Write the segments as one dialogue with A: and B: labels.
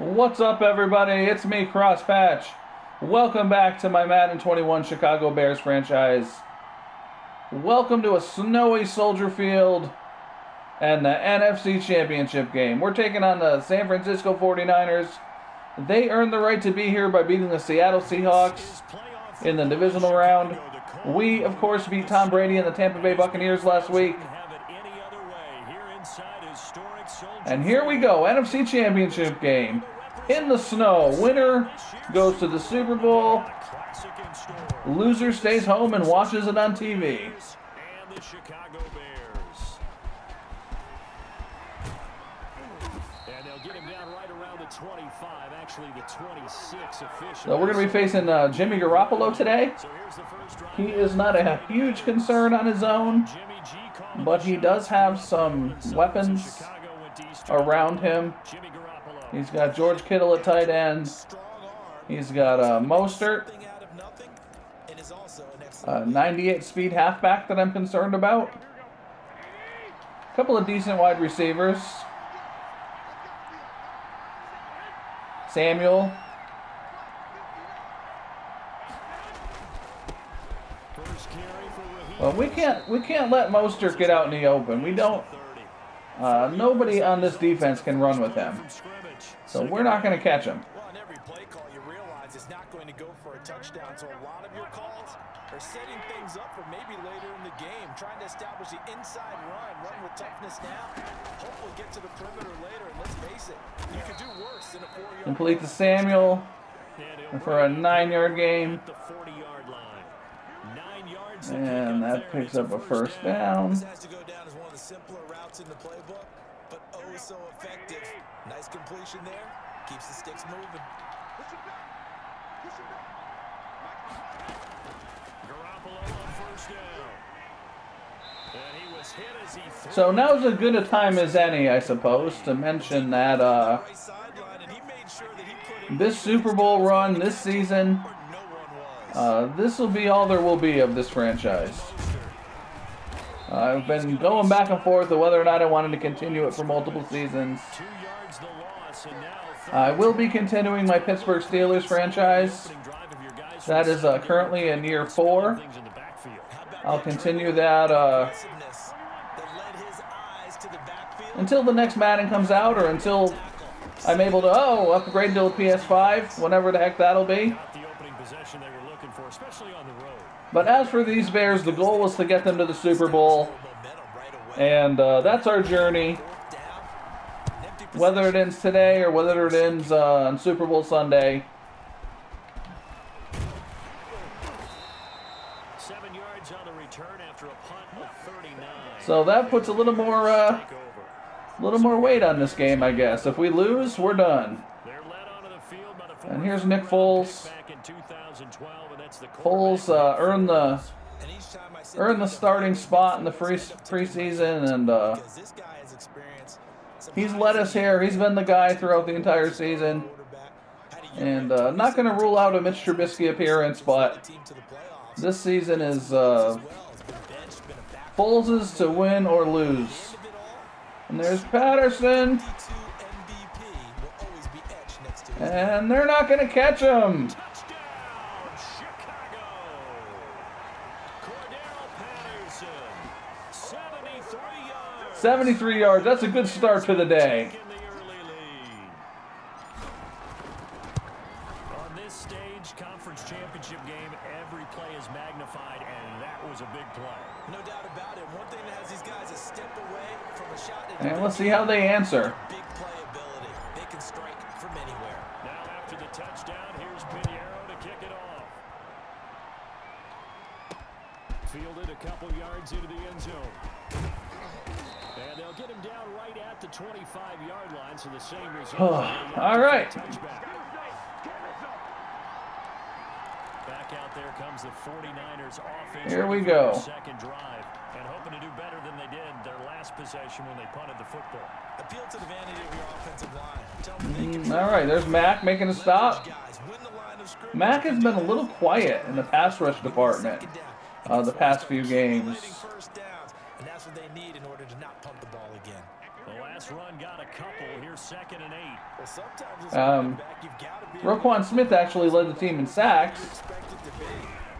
A: What's up, everybody? It's me, Crosspatch. Welcome back to my Madden 21 Chicago Bears franchise. Welcome to a snowy Soldier Field and the NFC Championship game. We're taking on the San Francisco 49ers. They earned the right to be here by beating the Seattle Seahawks in the divisional round. We, of course, beat Tom Brady and the Tampa Bay Buccaneers last week. And here we go, NFC Championship game. In the snow, winner goes to the Super Bowl. Loser stays home and watches it on TV.
B: And the Chicago Bears. And they'll get him down right around the 25, actually the 26 official.
A: So we're going to be facing Jimmy Garoppolo today. He is not a huge concern on his own, but he does have some weapons around him. He's got George Kittle at tight end. He's got Mostert, 98 speed halfback that I'm concerned about. A couple of decent wide receivers. Samuel. Well, we can't let Mostert get out in the open. We don't. Nobody on this defense can run with him, so we're not going to catch him.
C: Well, on every play call, you realize it's not going to go for a touchdown, so a lot of your calls are setting things up for maybe later in the game, trying to establish the inside run with toughness now, hopefully get to the perimeter later, and let's face it, you could do worse than a 4-yard.
A: Complete to Samuel for a 9-yard gain. And that picks up a first down.
C: This has to go down as one of the simpler routes in the playbook, but oh so effective. Nice completion there. Keeps the sticks moving.
B: Garoppolo on first down. And he was hit as he threw.
A: So now's as good a time as any, I suppose, to mention that this Super Bowl run this season, this will be all there will be of this franchise. I've been going back and forth of whether or not I wanted to continue it for multiple seasons. I will be continuing my Pittsburgh Steelers franchise. That is currently in year 4. I'll continue that until the next Madden comes out, or until I'm able to upgrade to a PS5, whenever the heck that'll be. But as for these Bears, the goal was to get them to the Super Bowl, and that's our journey. Whether it ends today or whether it ends on Super Bowl Sunday.
B: 7 yards on the return after a punt of 39.
A: So that puts a little more weight on this game, I guess. If we lose, we're done. And here's Nick Foles. Foles earned the starting spot in the preseason, and he's led us here. He's been the guy throughout the entire season. And not going to rule out a Mitch Trubisky appearance, but this season is Foles' to win or lose. And there's Patterson. And they're not going to catch him. 73 yards. That's a good start to the day.
B: On this stage, conference championship game, every play is magnified, and that was a big play.
C: No doubt about it. One thing that has these guys a step away from a shot.
A: And let's see how they answer.
C: Big playability. They can strike from anywhere.
B: Now after the touchdown, here's Pinheiro to kick it off. Fielded a couple yards into the end zone. And they'll get him down right at the 25-yard line, so the same result.
A: All right.
B: Back out there comes the 49ers offense.
A: Here we go.
B: Second drive, and hoping to do better than they did their last possession when they punted the football.
C: Appeal to the vanity of your offensive line. Tell them they can
A: All right, there's Mack making a stop. Mack has been a little quiet in the pass rush department the past few games.
C: And that's what they need in order to not pump the ball again.
B: The last run got a couple. Here's 2nd and 8.
C: Well, sometimes as a running back, you've got to be
A: Roquan Smith actually led the team in sacks.
C: expected to be.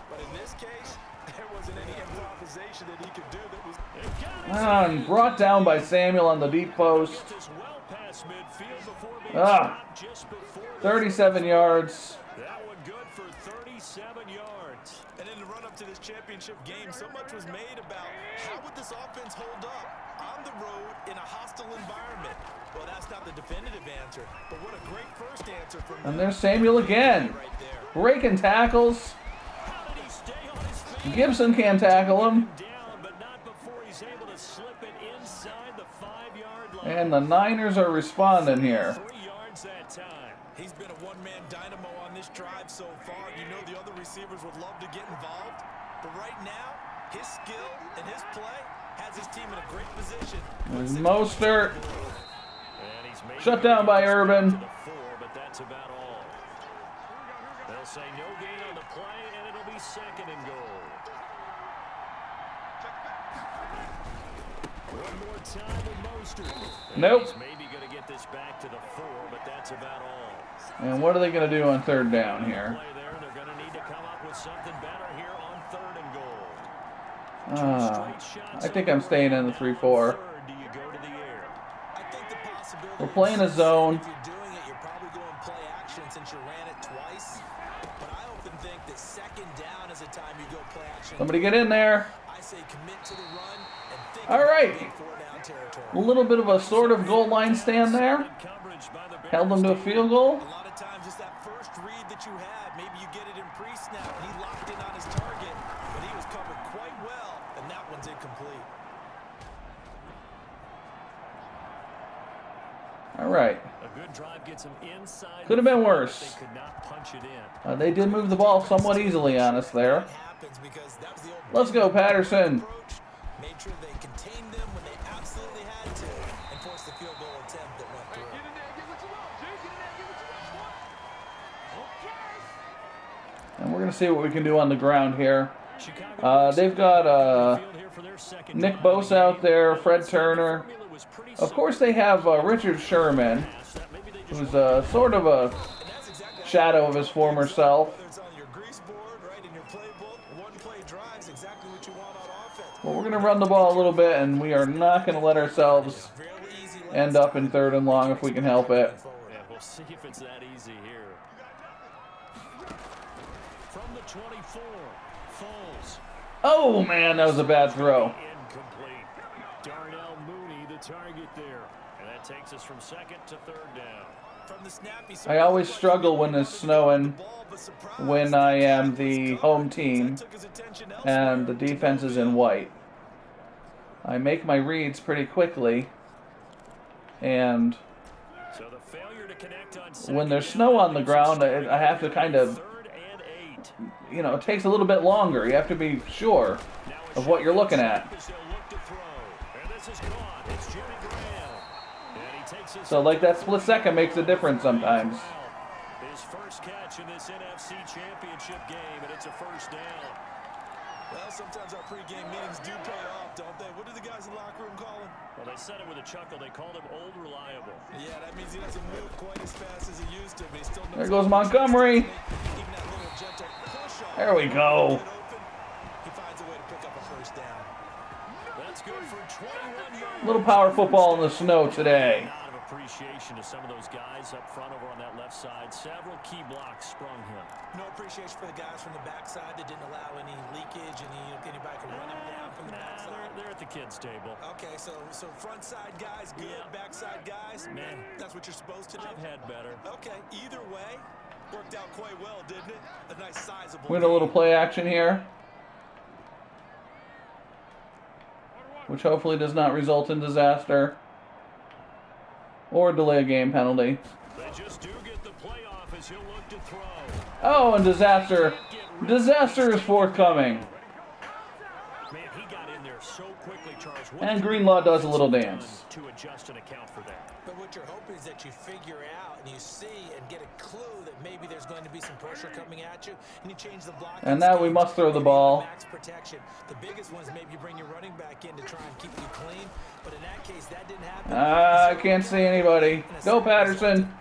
C: But in this case, there wasn't any improvisation that he could do that was...
A: And brought down by Samuel on the deep post. 37 yards.
B: That one good for 37 yards.
C: And in the run-up to this championship game, so much was made about how would this offense hold up on the road in a hostile environment. Well, that's not the definitive answer, but what a great first answer from
A: And there's Samuel again.
C: right there.
A: Breaking tackles.
B: How did he stay on his feet?
A: Gibson can't tackle him.
B: Down, but not before he's able to slip it inside the 5-yard line.
A: And the Niners are responding here.
B: 3 yards that time.
C: He's been a one-man dynamo on this drive so far. You know the other receivers would love to get involved. But right now, his skill and his play has his team in a great position.
A: There's Mostert.
B: And he's made
A: Shut down by Urban.
B: to the 4, but that's about all. They'll say no gain on the play, and it'll be 2nd and goal. One more time with Mostert.
A: Nope.
B: He's maybe going to get this back to the 4, but that's about all.
A: And what are they going to do on 3rd down here?
B: Play there, they're going to need to come up with something better here on 3rd and goal.
A: I think I'm staying in the 3-4.
B: Do you go to the air?
C: I think the possibility
A: We're playing a zone.
C: if you're doing it, you're probably going play action since you ran it twice. But I often think that 2nd down is a time you go play action.
A: Somebody get in there.
C: I say commit to the run and think
A: All
C: about
A: right.
C: big 4-down territory.
A: A little bit of a sort of goal line stand there.
B: Coverage by the Bears.
A: Held them to a field goal.
C: A lot of times it's that first read that you had. Maybe you get it in pre-snap and he locked in on his target, but he was covered quite well, and that one's incomplete.
A: All right.
B: A good drive gets them inside.
A: Could have been
B: the
A: worse.
B: They could not punch it in.
A: They did move the ball somewhat easily on us there.
C: That happens because that was the old
A: Let's go, Patterson.
C: approach. Made sure they contained them when they absolutely had to and forced the field goal attempt that went through.
A: And we're going to see what we can do on the ground here.
B: Chicago
A: They've got
B: field here for their second
A: Nick
B: drive.
A: Bosa out there, Fred Turner.
B: Formula was pretty
A: Of course, they have Richard Sherman,
B: maybe they just
A: who's sort of a
C: And that's exactly
A: shadow of his former self.
C: whether it's on your grease board, right, in your playbook, one-play drives exactly what you want on offense.
A: But we're going to run the ball a little bit, and we are not going to let ourselves
C: Fairly easy
A: end up in 3rd and long if we can help it.
B: Yeah, we'll see if it's that easy here. From the 24, Foles.
A: Oh, man, that was a bad throw.
B: Incomplete. Darnell Mooney, the target there. And that takes us from 2nd to 3rd down.
C: From the snap, he
A: I always struggle when it's snowing,
C: ball, but surprise,
A: when I am the home team
C: took his attention
A: and the defense is in white. I make my reads pretty quickly, and
B: So the failure to connect on
A: when there's
B: 2nd
A: snow
B: down
A: on the
B: gives
A: ground,
B: us
A: I have to kind of,
B: 3rd and 8.
A: it takes a little bit longer. You have to be sure
B: Now a
A: of what you're looking
B: snap
A: at.
B: as they'll look to throw. And this is caught. It's Jimmy Graham. And he takes us
A: So, like, that split second makes a difference sometimes.
B: His first catch in this NFC Championship game, and it's a 1st down.
C: Well, sometimes our pregame meetings do pay off, don't they? What do the guys in the locker room call him?
B: Well, they said it with a chuckle. They called him Old Reliable.
C: Yeah, that means he doesn't move quite as fast as he used to, but he still knows
A: There goes Montgomery.
C: even that little gentle push off.
A: There we go.
C: He finds a way to pick up a 1st down.
B: That's good for 21 yards.
A: Little power football in the snow today.
B: A lot of appreciation to some of those guys up front over on that left side. Several key blocks sprung him.
C: No appreciation for the guys from the backside that didn't allow any leakage, anybody could run him down from the backside.
B: They're at the kids' table.
C: Okay, so front side guys good,
B: Yeah.
C: backside guys,
B: Man.
C: that's what you're supposed to do.
B: I've had better.
C: Okay, either way, worked out quite well, didn't it? A nice sizable.
A: We had a little play action here, which hopefully does not result in disaster or delay a game penalty.
B: They just do get the playoff as he'll look to throw.
A: Oh, and disaster. Disaster is forthcoming.
B: Man, he got in there so quickly, Charles. What
A: And
B: did
A: Greenlaw
B: the
A: does a little
B: defense
A: dance.
B: done to adjust and account for that?
C: But what you're hoping is that you figure out and you see and get a clue that maybe there's going to be some pressure coming at you, and you change the block.
A: And now we must throw the ball.
C: Max protection. The biggest one is maybe you bring your running back in to try and keep you clean. But in that case, that didn't happen.
A: I can't see anybody. Go, Patterson.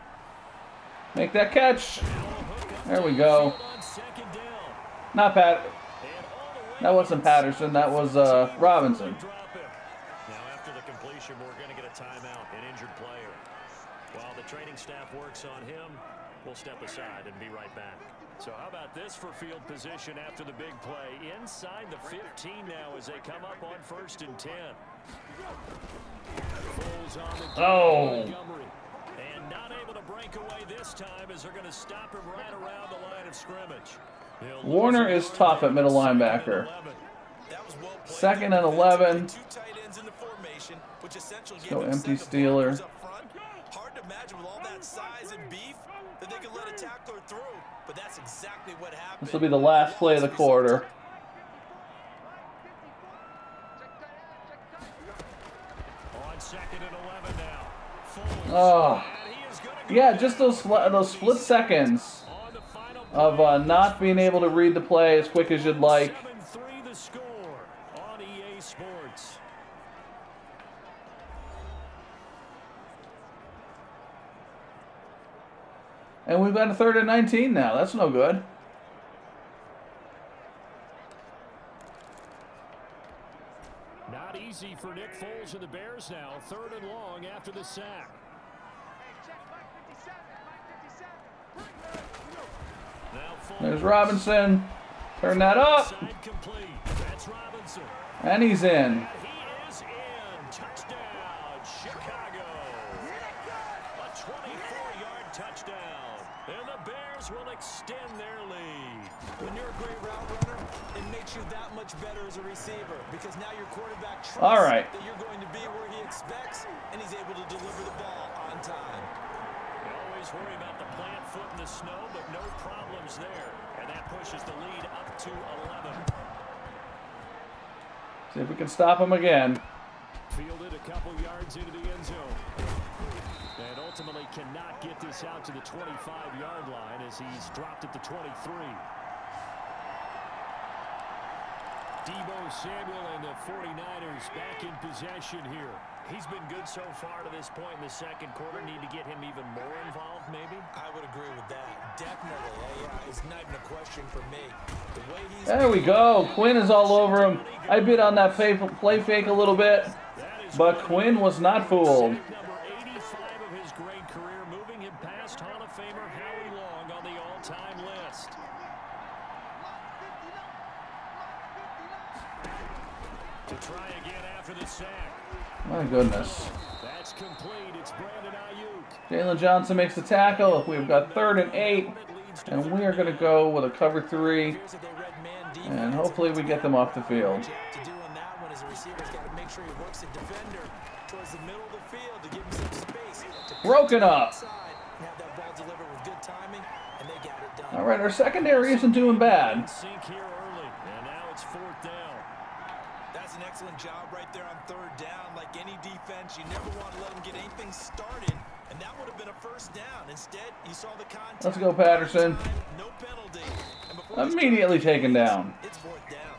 A: Make that catch. There we go. Not Pat. That wasn't Patterson. That was Robinson.
B: Now after the completion, we're going to get a timeout, an injured player. While the training staff works on him, we'll step aside and be right back. So how about this for field position after the big play? Inside the 15 now as they come up on 1st and 10. Foles on the Montgomery. And not able to break away this time as they're going to stop him right around the line of scrimmage.
A: Warner is tough at middle linebacker. 2nd and 11. Let's go empty Steeler.
C: Hard to imagine with all that size and beef that they could let a tackler through, but that's exactly what happened.
A: This will be the last play of the quarter.
B: On 2nd and 11 now. Foles.
A: Oh, yeah, just those split seconds of not being able to read the play as quick as you'd like.
B: 7-3 the score on EA Sports.
A: And we've got a 3rd and 19 now. That's no good.
B: Not easy for Nick Foles and the Bears now. 3rd and long after the sack.
A: There's Robinson. Turn that up.
B: That's Robinson.
A: And he's in.
B: And he is in. Touchdown, Chicago. A 24-yard touchdown. And the Bears will extend their lead.
C: When you're a great route runner, it makes you that much better as a receiver because now your quarterback trusts
A: that
C: you're going to be where he expects, and he's able to deliver the ball on time.
B: They always worry about the plant foot in the snow, but no problems there. And that pushes the lead up to 11.
A: See if we can stop him again.
B: Fielded a couple yards into the end zone. And ultimately cannot get this out to the 25-yard line as he's dropped at the 23. Deebo Samuel and the 49ers back in possession here. He's been good so far to this point in the 2nd quarter. Need to get him even more involved, maybe?
C: I would agree with that. Definitely. It's not even a question for me. The way he's
A: There we go. Quinn is all over him. I bit on that play fake a little bit, but Quinn was not fooled.
B: Number 85 of his great career, moving him past Hall of Famer Howie Long on the all-time list. To try again after the sack.
A: My goodness.
B: That's complete. It's Brandon Ayuk.
A: Jalen Johnson makes the tackle. We've got 3rd and 8, and we are going to go with a cover 3, and hopefully we get them off the field.
C: to do on that one is a receiver's got to make sure he works a defender towards the middle of the field to give him some space.
A: Broken up.
C: Have that ball delivered with good timing, and they got it done.
A: All right, our secondary isn't doing bad.
B: Sink here early, and now it's 4th down.
C: That's an excellent job right there on 3rd down. Like any defense, you never want to let them get anything started, and that would have been a 1st down. Instead, you saw the contact.
A: Let's go, Patterson.
C: No penalty.
A: Immediately taken down.
C: It's 4th down.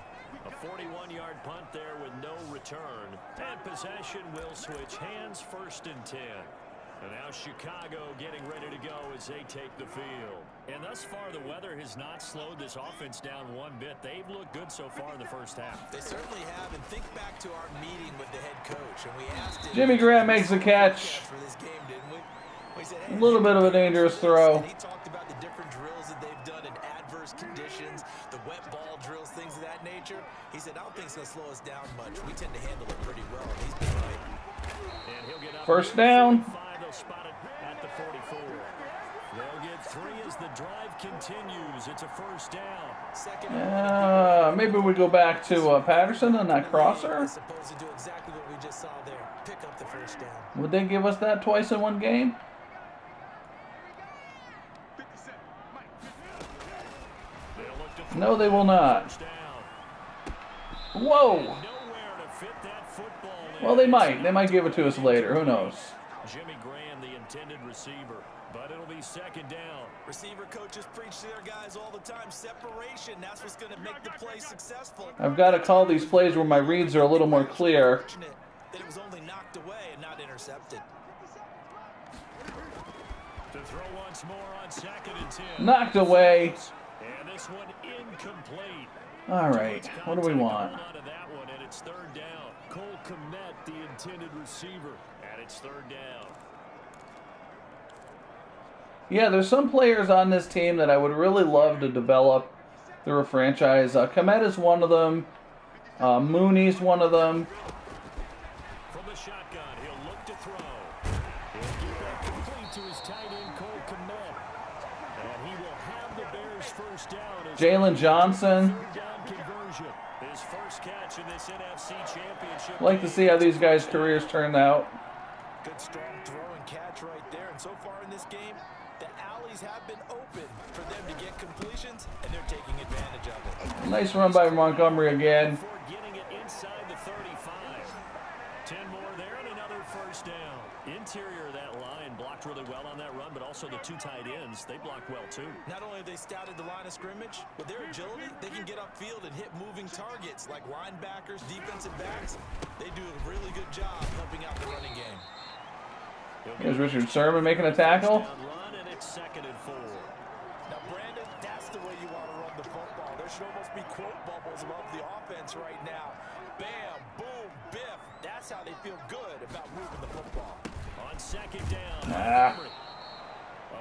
B: A 41-yard punt there with no return. And possession will switch hands, 1st and 10. And now Chicago getting ready to go as they take the field. And thus far, the weather has not slowed this offense down one bit. They've looked good so far in the 1st half.
C: They certainly have. And think back to our meeting with the head coach, and we asked him.
A: Jimmy Graham makes the catch.
C: For this game, didn't we? We said,
A: A little bit of a dangerous throw.
C: And he talked about the different drills that they've done in adverse conditions, the wet ball drills, things of that nature. He said, I don't think it's going to slow us down much. We tend to handle it pretty well. And he's been right.
B: And he'll get up
A: 1st down.
B: They'll spot it at the 44. They'll get 3 as the drive continues. It's a 1st down.
A: Maybe we go back to Patterson on that crosser.
C: Supposed to do exactly what we just saw there. Pick up the 1st down.
A: Would they give us that twice in one game? No, they will not. Whoa! Well, they might. They might give it to us later. Who knows?
B: Jimmy Graham, the intended receiver, but it'll be 2nd down.
C: Receiver coaches preach to their guys all the time. Separation, that's what's going to make the play successful.
A: I've got to call these plays where my reads are a little more clear.
C: That it was only knocked away and not intercepted.
B: To throw once more on 2nd and 10.
A: Knocked away.
B: And this one incomplete.
A: All right, what do we want?
B: Onto that one, and it's 3rd down. Cole Kmet, the intended receiver, and it's 3rd down.
A: Yeah, there's some players on this team that I would really love to develop through a franchise. Kmet is one of them. Mooney's one of them.
B: From the shotgun, he'll look to throw. He'll get that complete to his tight end, Cole Kmet. And he will have the Bears' 1st down.
A: Jalen Johnson.
B: Down conversion. His first catch in this NFC Championship.
A: I'd like to see how these guys' careers turn out.
C: Good strong throw and catch right there. And so far in this game, the alleys have been open for them to get completions, and they're taking advantage of it.
A: Nice run by Montgomery again.
B: Before getting it inside the 35. 10 more there and another 1st down. Interior of that line blocked really well on that run, but also the 2 tight ends, they blocked well too.
C: Not only have they scouted the line of scrimmage, with their agility, they can get upfield and hit moving targets like linebackers, defensive backs. They do a really good job helping out the running game.
A: Here's Richard Sherman making a tackle.
B: Run, and it's 2nd and 4.
C: Now, Brandon, that's the way you want to run the football. There should almost be quote bubbles above the offense right now. Bam, boom, biff. That's how they feel good about moving the football.
B: On 2nd down, a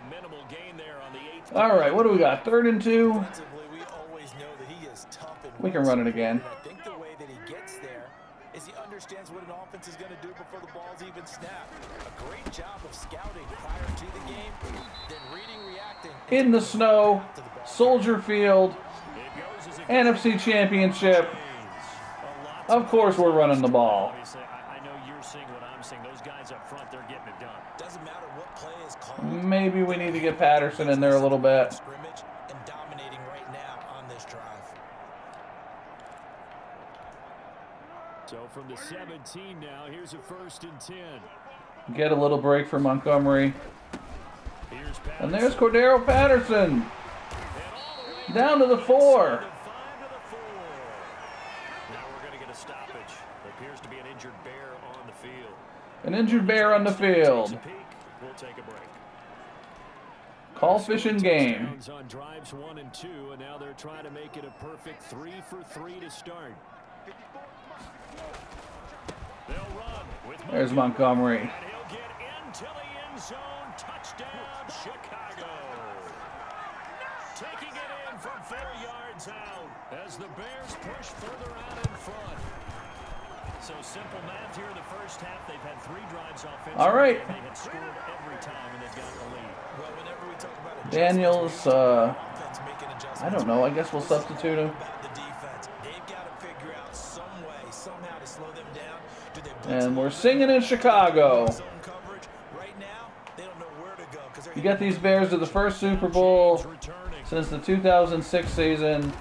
B: minimal gain there on the 8th.
A: All right, what do we got? 3rd and 2.
C: Defensively, we always know that he is tough and
A: We can run it again.
C: I think the way that he gets there is he understands what an offense is going to do before the ball's even snapped. A great job of scouting prior to the game, then reading, reacting.
A: In the snow, Soldier Field, NFC Championship. Of course we're running the ball.
B: I know you're seeing what I'm seeing. Those guys up front, they're getting it done.
C: Doesn't matter what play is called.
A: Maybe we need to get Patterson in there a little bit.
C: Scrimmage and dominating right now on this drive.
B: So from the 17 now, here's a 1st and 10.
A: Get a little break for Montgomery. And there's Cordero Patterson. Down to the 4.
B: Now we're going to get a stoppage. There appears to be an injured bear on the field.
A: An injured bear on the field.
B: We'll take a break.
A: Call fishing game.
B: On drives 1 and 2, and now they're trying to make it a perfect 3 for 3 to start. They'll run with
A: There's Montgomery.
B: and he'll get into the end zone. Touchdown, Chicago. Taking it in from 4 yards out as the Bears push further out in front. So simple math here in the first half. They've had 3 drives offensively.
A: All right.
B: And they have scored every time, and they've got the lead.
C: Well, whenever we talk about
A: Daniels,
C: offense making adjustments,
A: I don't know. I guess we'll substitute him.
C: about the defense, they've got to figure out some way, somehow to slow them down. Do they blitz
A: And we're singing in Chicago.
C: zone coverage? Right now, they don't know where to go because they're
A: You get these Bears to the first Super Bowl since the 2006 season.
B: And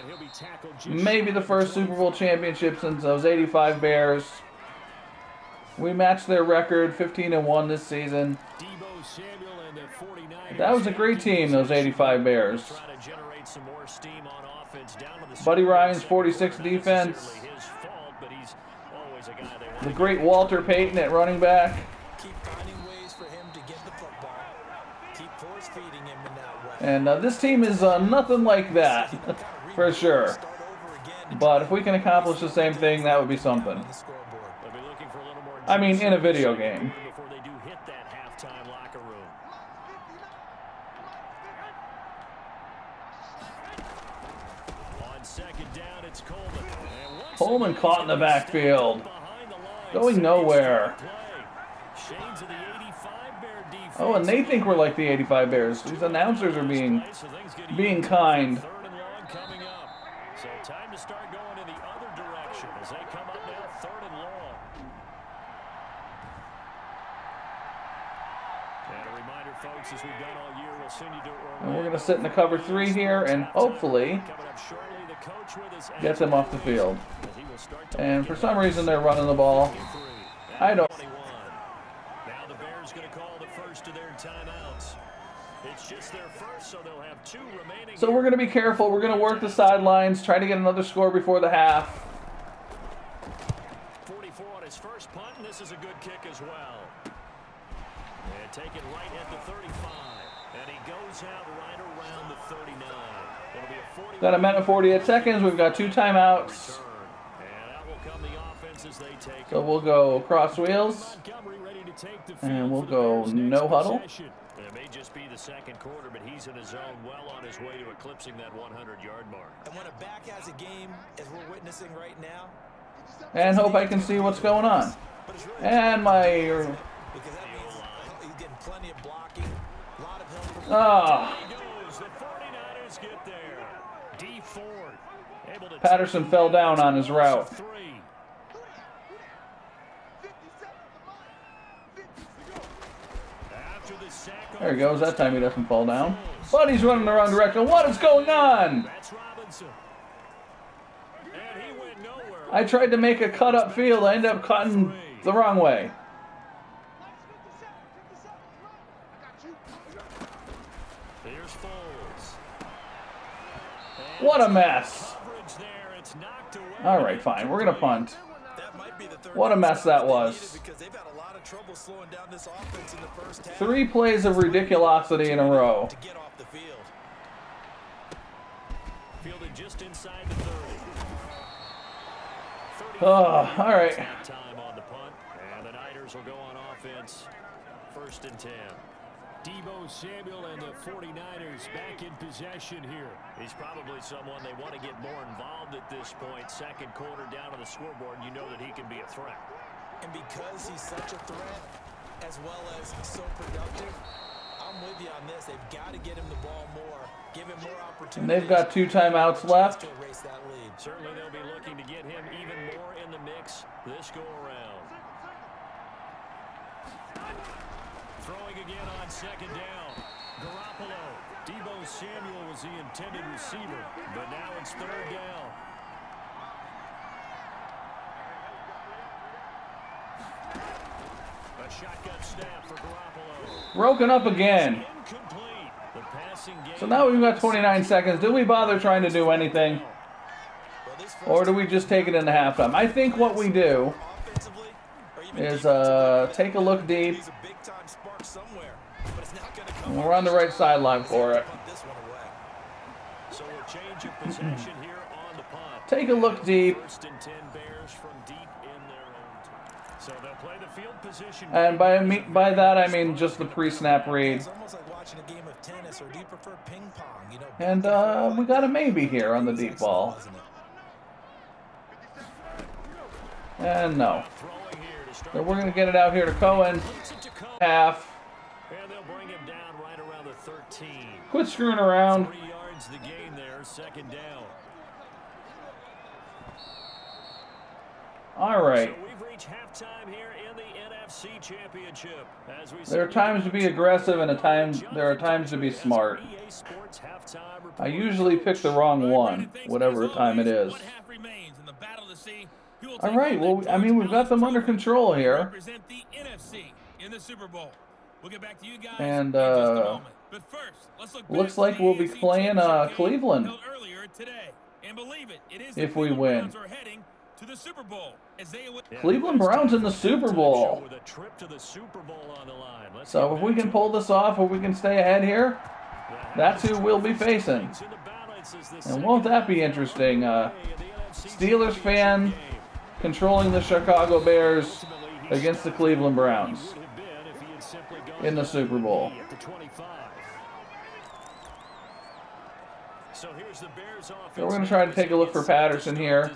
B: he'll be tackled just
A: Maybe the first Super Bowl championship since those 85 Bears. We matched their record, 15-1 this season.
B: Debo Samuel and the 49ers.
A: That was a great team, those 85 Bears.
B: Trying to generate some more steam on offense down to the
A: Buddy
B: score.
A: Ryan's 46
B: Not
A: defense.
B: necessarily his fault, but he's always a guy they want
A: The
B: to
A: great Walter Payton at running back.
C: keep finding ways for him to get the football. Keep force feeding him in that way.
A: And this team is nothing like that, for sure.
C: Start over again.
A: But if we can accomplish the same thing, that would be something.
C: On the scoreboard.
B: They'll be looking for a little more
A: I mean, in a video game.
B: before they do hit that halftime locker room. On 2nd down, it's Coleman. And once
A: Coleman
B: again,
A: caught in the backfield.
B: behind the line.
A: Going nowhere.
B: Play. Shades of the 85 Bear defense.
A: Oh, and they think we're like the 85 Bears. These announcers are being kind.
B: 3rd and long coming up. So time to start going in the other direction as they come up now 3rd and long. And a reminder, folks, as we've done all year, we'll send you to
A: And we're going to sit in the cover 3 here and hopefully
B: Coming up shortly, the coach with us
A: get them off the field.
B: as he will start to
A: And for some reason, they're running the ball. I don't.
B: 21. Now the Bears going to call the first of their timeouts. It's just their first, so they'll have 2 remaining.
A: So we're going to be careful. We're going to work the sidelines, try to get another score before the half.
B: 44 on his first punt, and this is a good kick as well. And And take it right at the 35. And he goes out right around the 39. It'll be a 40.
A: Got a minute 48 seconds. We've got 2 timeouts.
B: And out will come the offense as they take.
A: So we'll go cross wheels. And we'll go no huddle.
B: It may just be the second quarter, but he's in his zone, well on his way to eclipsing that 100-yard mark.
C: And when a back has a game, as we're witnessing right now,
A: And hope I can see what's going on. And my...
C: because that means he's getting plenty of blocking, a lot of help.
A: Ah.
B: There he goes. The 49ers get there. D Ford able to
A: Patterson fell down on his route. There he goes. That time he doesn't fall down. But he's running the wrong direction. What is going on?
B: That's Robinson. And he went nowhere.
A: I tried to make a cut-up field. I ended up cutting the wrong way.
B: Here's Foles.
A: What a mess.
B: Coverage there. It's knocked away.
A: All right, fine. We're going to punt.
C: That might be the third
A: What a mess that
C: they
A: was.
C: needed because they've had a lot of trouble slowing down this offense in the first half.
A: 3 plays of ridiculosity in a row.
C: To get off the field.
B: Fielded just inside the 30.
A: Oh, all right.
B: Time on the punt, and the Niners will go on offense. 1st and 10. Deebo Samuel and the 49ers back in possession here. He's probably someone they want to get more involved at this point. Second quarter down on the scoreboard, you know that he can be a threat.
C: And because he's such a threat, as well as so productive, I'm with you on this. They've got to get him the ball more, give him more opportunities.
A: And they've got 2 timeouts left.
C: To erase that lead.
B: Certainly they'll be looking to get him even more in the mix this go-around. Throwing again on 2nd down. Garoppolo. Deebo Samuel was the intended receiver, but now it's 3rd down. A shotgun snap for Garoppolo.
A: Broken up again.
B: Incomplete. The passing game.
A: So now we've got 29 seconds. Do we bother trying to do anything? Or do we just take it into halftime? I think what we do is take a look deep. And we're on the right sideline for it.
B: So we'll change of possession here on the punt.
A: Take a look deep.
B: 1st and 10 Bears from deep in their own turf. So they'll play the field position.
A: And by that I mean just the pre-snap read.
C: It's almost like watching a game of tennis, or do you prefer ping pong? You know,
A: And we got a maybe here on the deep ball. And no. So we're going to get it out here to Cohen. Half.
B: And they'll bring him down right around the 13.
A: Quit screwing around.
B: 3 yards the gain there, 2nd down.
A: All right.
B: So we've reached halftime here in the NFC Championship. As we
A: There are times to be aggressive and there are times to be smart. I usually pick the wrong one, whatever time it is. All right, well, I mean, we've got them under control here. And looks like we'll be playing Cleveland if we win. Cleveland Browns in the Super Bowl. So if we can pull this off, if we can stay ahead here, that's who we'll be facing. And won't that be interesting? Steelers fan controlling the Chicago Bears against the Cleveland Browns in the Super Bowl.
B: So here's the Bears offense.
A: So we're going to try to take a look for Patterson here.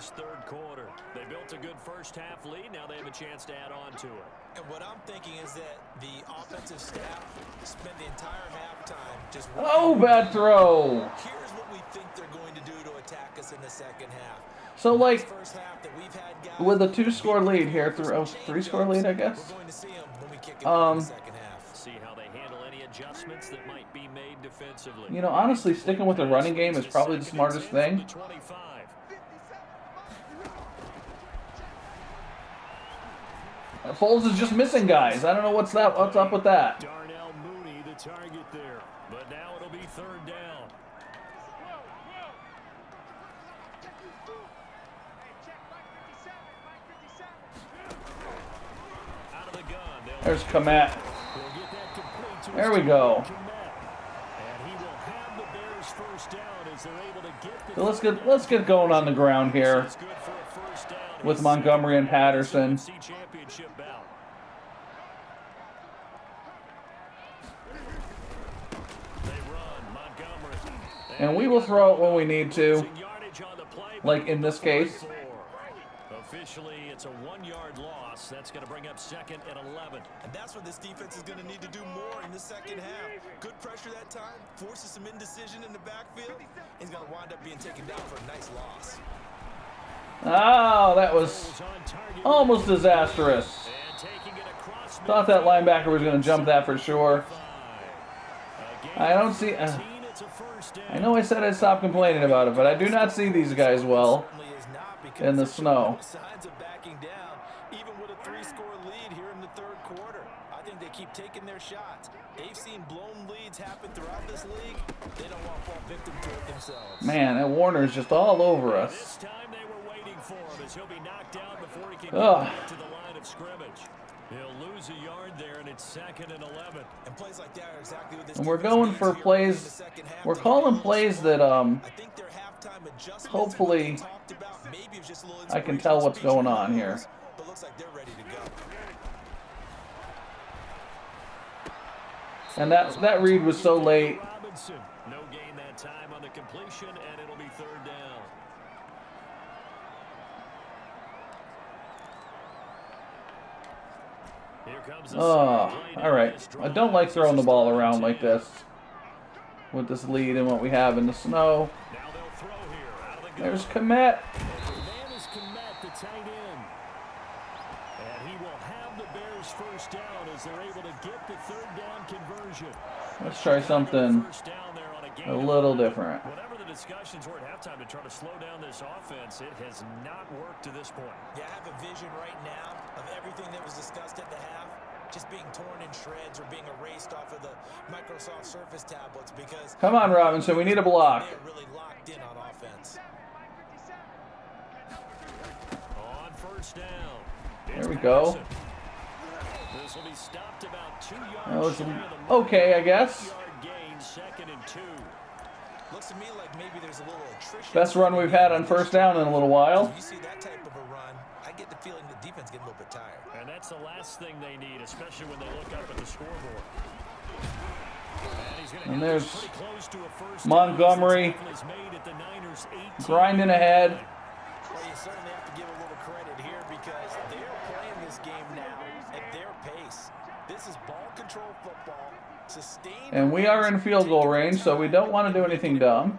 B: They built a good first half lead. Now they have a chance to add on to it.
C: And what I'm thinking is that the offensive staff spent the entire halftime just...
A: Oh, bad throw.
C: Here's what we think they're going to do to attack us in the second half.
A: So, like,
C: First half that we've had guys,
A: with a 2-score lead here, 3-score lead, I guess.
C: we're going to see them when we kick it in the second half.
B: See how they handle any adjustments that might be made defensively.
A: You know, honestly, sticking with the running game is probably the smartest thing. Foles is just missing guys. I don't know what's up with that.
B: Darnell Mooney, the target there. But now it'll be 3rd down.
C: Out of the gun.
A: There's Komet.
B: They'll get that
A: There we go. So let's get going on the ground here with Montgomery and Patterson. And we will throw it when we need to, like in this case.
B: Officially, it's a 1-yard loss. That's going to bring up 2nd and 11.
C: And that's what this defense is going to need to do more in the second half. Good pressure that time, forces some indecision in the backfield. He's going to wind up being taken down for a nice loss.
A: Oh, that was almost disastrous. Thought that linebacker was going to jump that for sure. I don't see... I know I said I'd stop complaining about it, but I do not see these guys well in the snow.
C: Signs of backing down, even with a 3-score lead here in the third quarter. I think they keep taking their shots. They've seen blown leads happen throughout this league. They don't want to fall victim to it themselves.
A: Man, that Warner's just all over us.
B: This time they were waiting for him as he'll be knocked down before he can get back to the line of scrimmage. He'll lose a yard there, and it's 2nd and 11.
C: And plays like that are exactly what this
A: and we're going for plays. We're calling plays that hopefully I can tell what's going on here.
C: But looks like they're ready to go.
A: And that read was so late.
B: No gain that time on the completion, and it'll be 3rd down.
A: Oh, all right. I don't like throwing the ball around like this with this lead and what we have in the snow. There's Komet.
B: The tight end. And he will have the Bears first down as they're able to get the 3rd down conversion.
A: Let's try something a little different.
B: Whatever the discussions were at halftime to try to slow down this offense, it has not worked to this point.
C: Yeah, I have a vision right now of everything that was discussed at the half just being torn in shreds or being erased off of the Microsoft Surface tablets because...
A: Come on, Robinson. We need a block.
C: They're really locked in on offense.
B: On 1st down.
A: There we go.
B: This will be stopped about 2 yards.
A: That was okay, I guess.
B: 2-yard gain, 2nd and 2.
C: Looks to me like maybe there's a little attrition.
A: Best run we've had on 1st down in a little while.
C: You see that type of a run, I get the feeling the defense getting a little bit tired.
B: And that's the last thing they need, especially when they look up at the scoreboard.
A: And there's Montgomery grinding ahead.
C: Well, you certainly have to give a little credit here because they're playing this game now at their pace. This is ball control football, sustained.
A: And we are in field goal range, so we don't want to do anything dumb.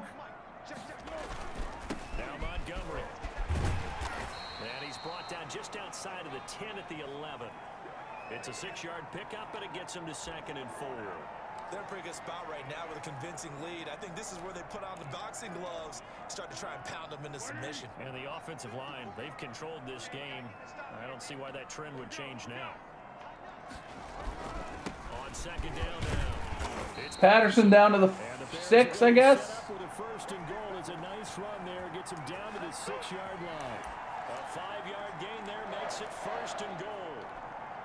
B: Now Montgomery. And he's brought down just outside of the 10 at the 11. It's a 6-yard pickup, and it gets him to 2nd and 4.
C: They're in a pretty good spot right now with a convincing lead. I think this is where they put on the boxing gloves, start to try and pound them into submission.
B: And the offensive line, they've controlled this game. I don't see why that trend would change now. On 2nd down now. It's
A: Patterson down to the 6, I guess.
B: With a 1st and goal, it's a nice run there. Gets him down to the 6-yard line. A 5-yard gain there makes it 1st and goal.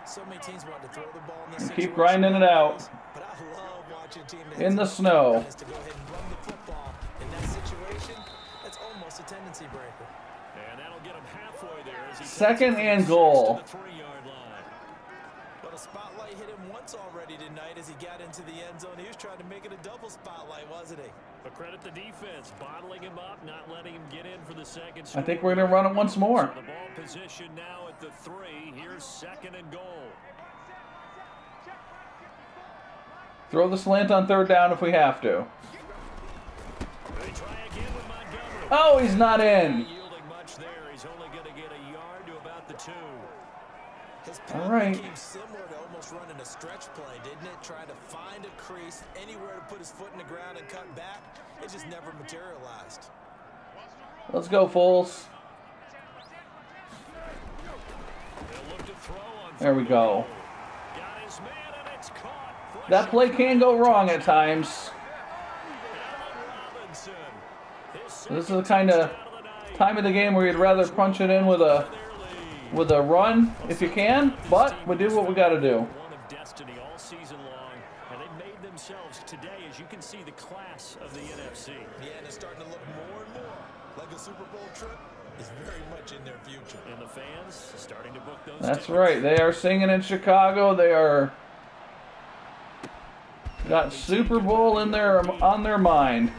C: So many teams want to throw the ball in this
A: keep grinding it out.
C: But I love watching a team
A: in the snow.
C: To go ahead and run the football in that situation. That's almost a tendency breaker.
B: And that'll get him halfway there as he
A: 2nd and goal.
B: the 3-yard line.
C: But a spotlight hit him once already tonight as he got into the end zone. He was trying to make it a double spotlight, wasn't he?
B: But credit the defense, bottling him up, not letting him get in for the 2nd score.
A: I think we're going to run it once more.
B: So the ball position now at the 3. Here's 2nd and goal.
A: Throw the slant on 3rd down if we have to.
B: They try again with Montgomery.
A: Oh, he's not in.
B: Yielding much there. He's only going to get a yard to about the 2.
C: His
A: all right.
C: Became similar to almost running a stretch play, didn't it? Trying to find a crease, anywhere to put his foot in the ground and cut back. It just never materialized.
A: Let's go, Foles. There we go.
B: Got his man, and it's caught.
A: That play can go wrong at times. This is the kind of time of the game where you'd rather punch it in with a run if you can, but we do what we got to do.
B: One of destiny all season long, and they've can see the class of the NFC.
C: Yeah, and it's starting to look more and more like a Super Bowl trip is very much in their future.
B: And the fans starting to book those
A: That's
B: tickets.
A: right. They are singing in Chicago. They are got Super Bowl in on their mind.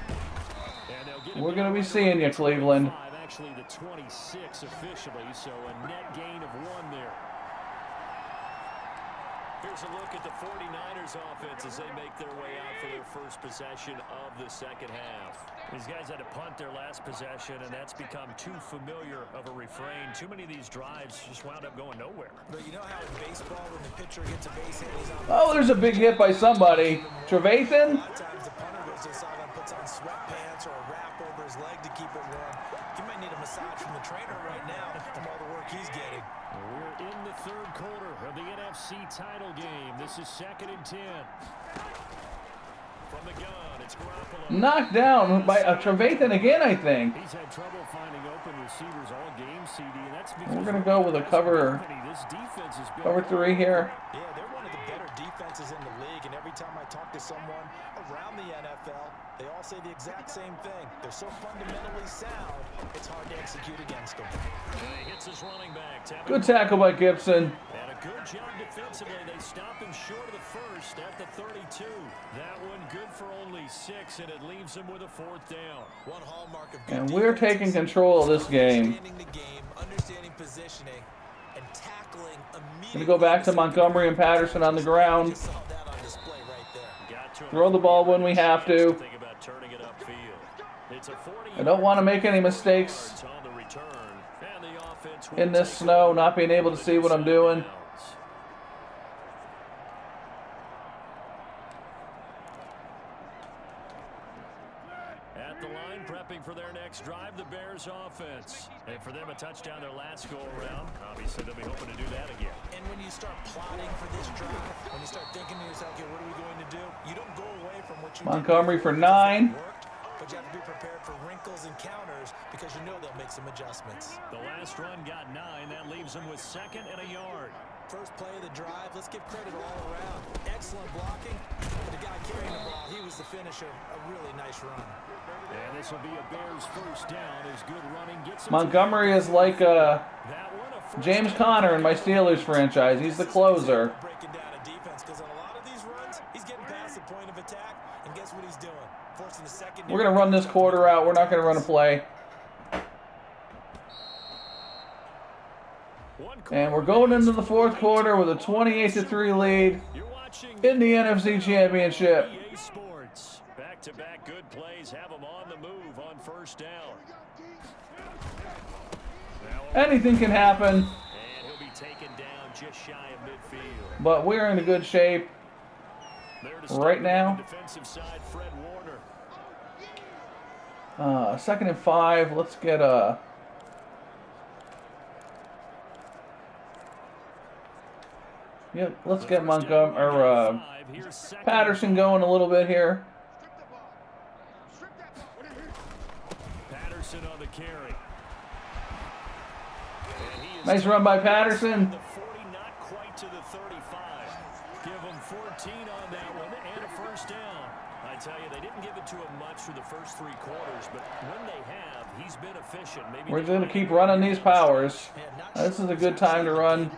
A: We're going to be seeing you, Cleveland.
B: Actually, the 26 officially, so a net gain of 1 there. Here's a look at the 49ers offense as they make their way out for their first possession of the second half. These guys had to punt their last possession, and that's become too familiar of a refrain. Too many of these drives just wound up going nowhere.
C: But you know how in baseball, when the pitcher gets a base hit, he's on
A: Oh, there's a big hit by somebody. Trevathan?
C: A lot of times the punter goes just out and puts on sweatpants or a wrap over his leg to keep it warm. He might need a massage from the trainer right now from all the work he's getting.
B: We're in the third quarter of the NFC title game. This is 2nd and 10. From the gun, it's Garoppolo.
A: Knocked down by Trevathan again, I think.
B: He's had trouble finding open receivers all game, CD, and that's because
A: We're going to go with a cover
B: this defense has been
A: 3 here.
C: Yeah, they're one of the better defenses in the league, and every time I talk to someone around the NFL, they all say the exact same thing. They're so fundamentally sound, it's hard to execute against them.
B: And he hits his running back.
A: Good tackle by Gibson.
B: And a good job defensively. They stopped him short of the first at the 32. That one good for only 6, and it leaves him with a 4th down.
C: One hallmark of good
A: And we're taking control of this game.
C: Understanding positioning, and tackling immediately.
A: Going to go back to Montgomery and Patterson on the ground.
C: Saw that on display right there.
B: Got to
A: Throw the ball when we have to.
B: think about turning it upfield. It's a 40.
A: I don't want to make any mistakes
B: On the return, and the offense
A: in this snow, not being able to see what I'm doing.
B: At the line, prepping for their next drive, the Bears offense. And for them, a touchdown their last go-around. Obviously, they'll be hoping to do that again.
C: And when you start plotting for this drive, when you start thinking to yourself, okay, what are we going to do? You don't go away from what you
A: Montgomery
C: did
A: for
C: before.
A: 9.
C: Worked, but you have to be prepared for wrinkles and counters because you know they'll make some adjustments.
B: The last run got 9. That leaves them with 2nd and a yard.
C: First play of the drive, let's give credit all around. Excellent blocking, but the guy carrying the ball, he was the finisher. A really nice run.
B: And this will be a Bears first down as good running gets them.
A: Montgomery is like James Conner in my Steelers franchise. He's the closer.
C: Breaking down a defense because on a lot of these runs, he's getting past the point of attack, and guess what he's doing? Forcing the second.
A: We're going to run this quarter out. We're not going to run a play. And we're going into the 4th quarter with a 28-3 lead in the NFC Championship.
B: Sports. Back-to-back good plays have them on the move on first down.
A: Anything can happen,
B: And he'll be taken down just shy of midfield.
A: but we're in good shape
B: There to start
A: right now.
B: on the defensive side, Fred Warner.
A: 2nd and 5. Let's get let's get Montgomery or Patterson going a little bit here.
B: Patterson on the carry.
A: Nice run by Patterson.
B: The 40, not quite to the 35. Give him 14 on that one and a first down. I tell you, they didn't give it to him much for the first 3 quarters, but when they have, he's been efficient. Maybe
A: We're going to keep running these powers. This is a good time to run.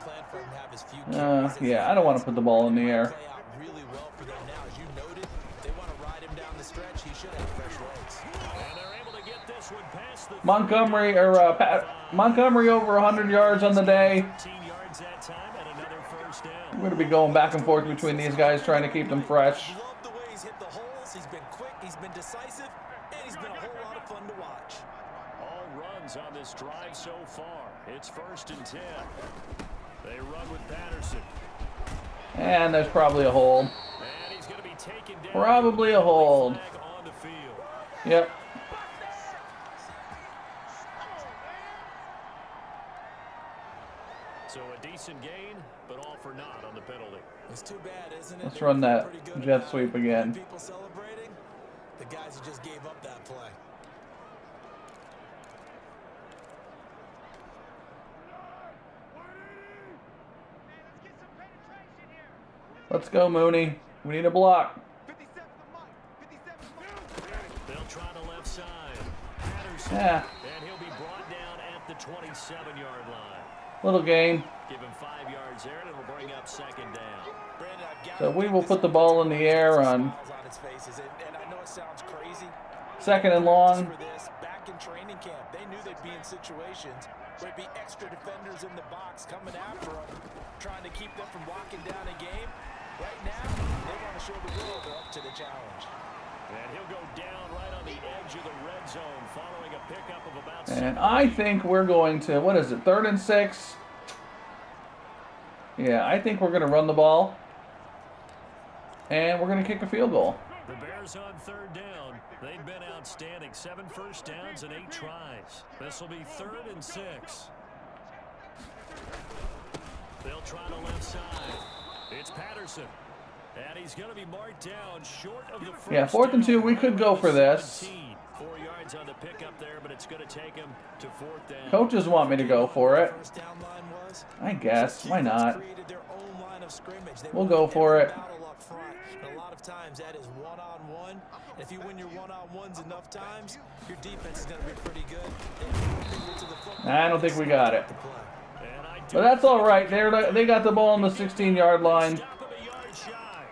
A: Yeah, I don't want to put the ball in the air.
C: Really well for them now. As you noted, they want to ride him down the stretch. He should have fresh legs.
B: And they're able to get this one past the
A: Montgomery Montgomery over 100 yards on the day.
B: 15 yards that time and another first down.
A: We're going to be going back and forth between these guys, trying to keep them fresh.
C: Love the way he's hit the holes. He's been quick. He's been decisive. And he's been a whole lot of fun to watch.
B: All runs on this drive so far. It's 1st and 10. They run with Patterson.
A: And there's probably a hold.
B: And he's going to be taken down.
A: Probably a hold.
B: On the field.
A: Yep.
B: So a decent gain, but all for naught on the penalty.
C: It's too bad, isn't it?
A: Let's run that jet sweep again.
C: People celebrating, the guys who just gave up that play.
A: Let's go, Mooney. We need a block.
B: try the left side. Patterson.
A: Yeah.
B: And he'll be brought down at the 27-yard line.
A: Little gain.
B: Give him 5 yards there, and it'll bring up second down.
C: Brandon,
A: So we will put the ball in the air on
C: and I know it sounds crazy.
A: second and long.
C: Back in training camp, they knew they'd be in situations where it'd be extra defenders in the box coming after them, trying to keep them from locking down a game. Right now, they want to show the world they're up to the challenge.
B: And he'll go down right on the edge of the red zone following a pickup of about
A: And I think we're going to, what is it, 3rd and 6? Yeah, I think we're going to run the ball. And we're going to kick a field goal.
B: The Bears on 3rd down. They've been outstanding. 7 first downs and 8 tries. This will be 3rd and 6. They'll try the left side. It's Patterson. And he's going to be marked down short of the first.
A: Yeah, 4th and 2, we could go for this.
B: 4 yards on the pickup there, but it's going to take him to 4th down.
A: Coaches want me to go for it. I guess. Why not? We'll go for it.
C: A lot of times that is one-on-one. And if you win your one-on-ones enough times, your defense is going to be pretty good.
A: I don't think we got it. But that's all right. They got the ball on the 16-yard line.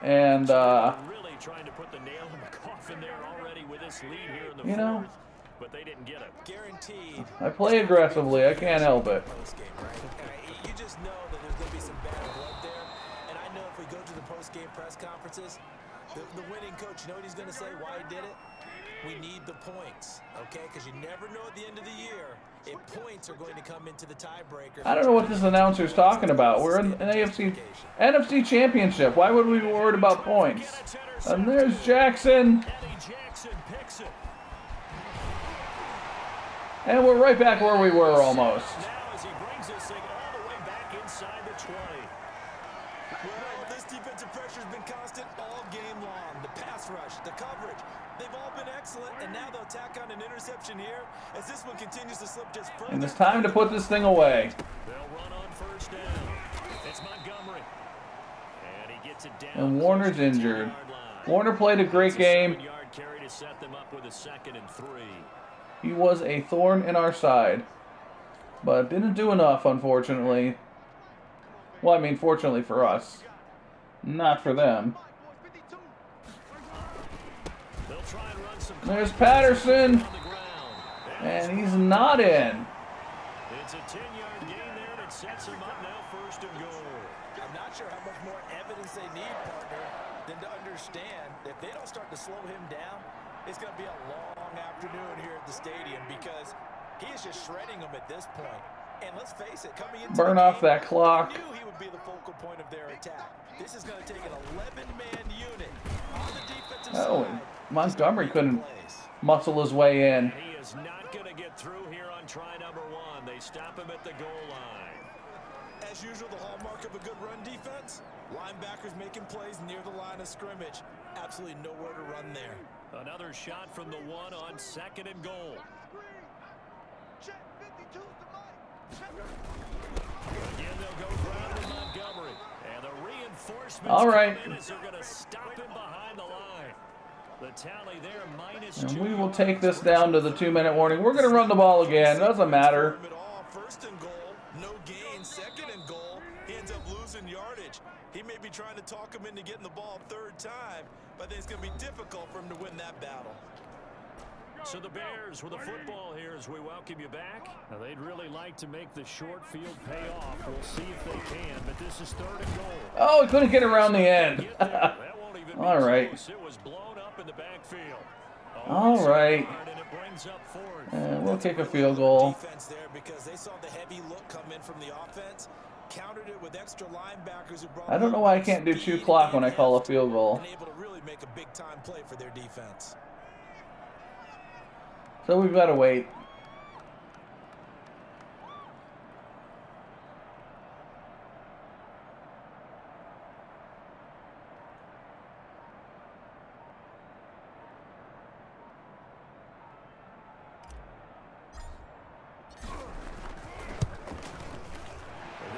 A: And,
B: really trying to put the nail in the coffin there already with this lead here in the
A: you know,
B: but they didn't get it.
C: Guaranteed.
A: I play aggressively. I can't help it.
C: You just know that there's going to be some bad blood there. And I know if we go to the post-game press conferences, the winning coach, you know what he's going to say, why he did it? We need the points, okay? Because you never know at the end of the year if points are going to come into the tiebreaker.
A: I don't know what this announcer's talking about. We're in an NFC Championship. Why would we be worried about points? And there's Jackson. And we're right back where we were almost.
B: Now as he brings this thing all the way back inside the 20.
C: Well, this defensive pressure has been constant all game long. The pass rush, the coverage, they've all been excellent, and now they'll tack on an interception here as this one continues to slip just further.
A: And it's time to put this thing away.
B: They'll run on 1st down. It's Montgomery. And he gets it down.
A: And Warner's injured. Warner played a great game.
B: 7-yard carry to set them up with a 2nd and 3.
A: He was a thorn in our side. But didn't do enough, unfortunately. Well, I mean, fortunately for us. Not for them. There's Patterson. And he's not in.
B: It's a 10-yard gain there that sets him up now 1st and goal.
C: I'm not sure how much more evidence they need, partner, than to understand that if they don't start to slow him down, it's going to be a long afternoon here at the stadium because he is just shredding them at this point. And let's face it, coming into
A: burn off that clock.
C: Knew he would be the focal point of their attack. This is going to take an 11-man unit on the defensive side.
A: Montgomery couldn't muscle his way in.
B: He is not going to get through here on try number 1. They stop him at the goal line.
C: As usual, the hallmark of a good run defense, linebackers making plays near the line of scrimmage. Absolutely nowhere to run there.
B: Another shot from the 1 on 2nd and goal. Again, they'll go ground with Montgomery. And the reinforcements
A: all right.
B: are going to stop him behind the line. The tally there,
A: and we will take this down to the 2-minute warning. We're going to run the ball again. Doesn't matter.
C: 1st and goal, no gain. 2nd and goal, he ends up losing yardage. He may be trying to talk him into getting the ball 3rd time, but I think it's going to be difficult for him to win that battle.
B: So the Bears with the football here as we welcome you back. Now they'd really like to make the short field pay off. We'll see if they can, but this is 3rd and goal.
A: Oh, he couldn't get around the end. All right.
B: It was blown up in the backfield.
A: All right.
B: And it brings up 4th.
A: And we'll kick a field goal.
C: Defense there because they saw the heavy look come in from the offense. Countered it with extra linebackers who brought
A: I don't know why I can't do 2 clock when I call a field goal.
C: and able to really make a big time play for their defense.
A: So we've got to wait.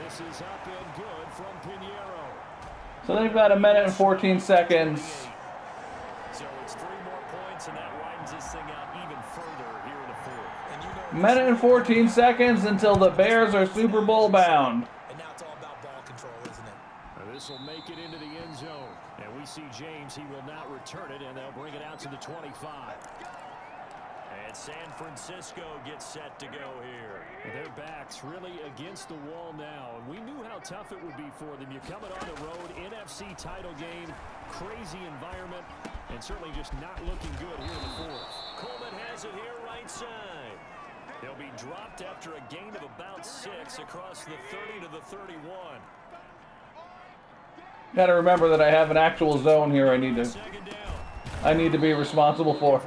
B: This is up and good from Pinheiro.
A: So they've got 1 minute and 14 seconds.
B: So it's 3 more points defense, and that widens this thing out even further here in the fourth.
C: And you know,
A: Minute and 14 seconds until the Bears are Super Bowl bound.
C: and now it's all about ball control, isn't it?
B: This will make it into the end zone. And we see James, he will not return it, and they'll bring it out to the 25. And San Francisco gets set to go here. Their backs really against the wall now. And we knew how tough it would be for them. You're coming on the road, NFC title game, crazy environment, and certainly just not looking good here in the fourth. Coleman has it here right side. They'll be dropped after a gain of about 6 across the 30 to the 31.
A: Got to remember that I have an actual zone here I need to be responsible for.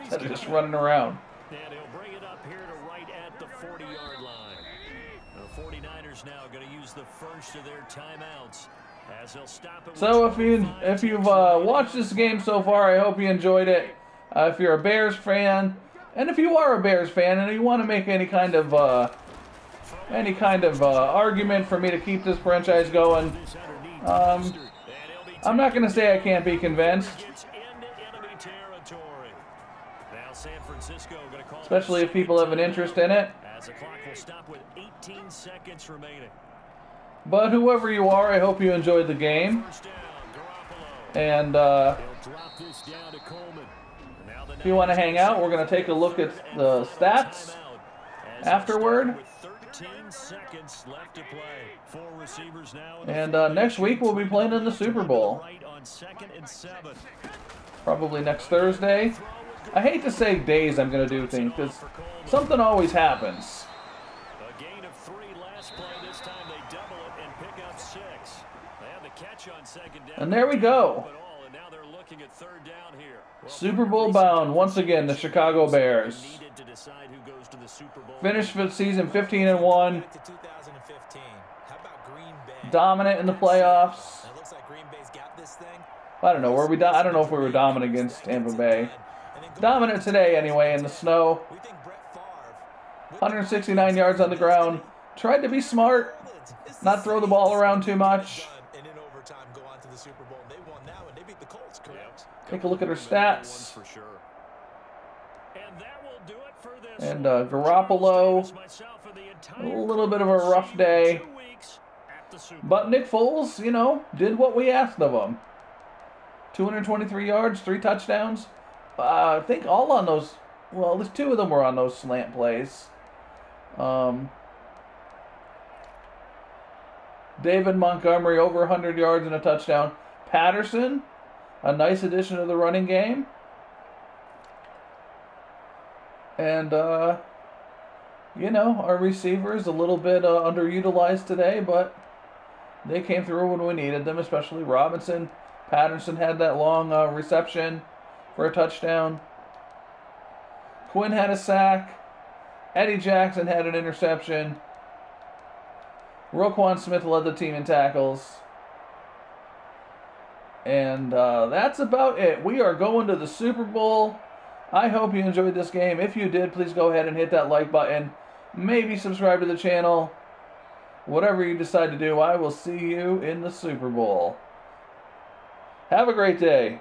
A: Instead of just running around.
B: And he'll bring it up here to right at the 40-yard line. The 49ers now going to use the first of their timeouts as they'll stop it.
A: So if you've watched this game so far, I hope you enjoyed it. If you're a Bears fan, and if you are a Bears fan and you want to make any kind of argument for me to keep this franchise going, I'm not going to say I can't be convinced. Especially if people have an interest in it.
B: As the clock will stop with 18 seconds remaining.
A: But whoever you are, I hope you enjoyed the game. And if you want to hang out, we're going to take a look at the stats afterward.
B: 13 seconds left to play. 4 receivers now.
A: And next week we'll be playing in the Super Bowl.
B: Right on 2nd and 7.
A: Probably next Thursday. I hate to say days I'm going to do things because something always happens.
B: A gain of 3 last play. This time they double it and pick up 6. They have the catch on 2nd down.
A: And there we go.
B: And now they're looking at 3rd down here.
A: Super Bowl bound once again, the Chicago Bears.
B: Needed to decide who goes to the Super Bowl.
A: Finished the season 15-1.
C: Back to 2015. How about Green Bay?
A: Dominant in the playoffs.
C: It looks like Green Bay's got this thing.
A: I don't know. I don't know if we were dominant against Tampa Bay. Dominant today, anyway, in the snow. 169 yards on the ground. Tried to be smart, not throw the ball around too much.
C: And in overtime, go on to the Super Bowl. They won that one. They beat the Colts, correct?
A: Take a look at her stats.
B: For sure. And that will do it for this.
A: And Garoppolo, a little bit of a rough day. But Nick Foles, did what we asked of him. 223 yards, 3 touchdowns. I think all on those, well, at least 2 of them were on those slant plays. David Montgomery, over 100 yards and a touchdown. Patterson, a nice addition to the running game. And, our receivers a little bit underutilized today, but they came through when we needed them, especially Robinson. Patterson had that long reception for a touchdown. Quinn had a sack. Eddie Jackson had an interception. Roquan Smith led the team in tackles. And that's about it. We are going to the Super Bowl. I hope you enjoyed this game. If you did, please go ahead and hit that like button. Maybe subscribe to the channel. Whatever you decide to do, I will see you in the Super Bowl. Have a great day.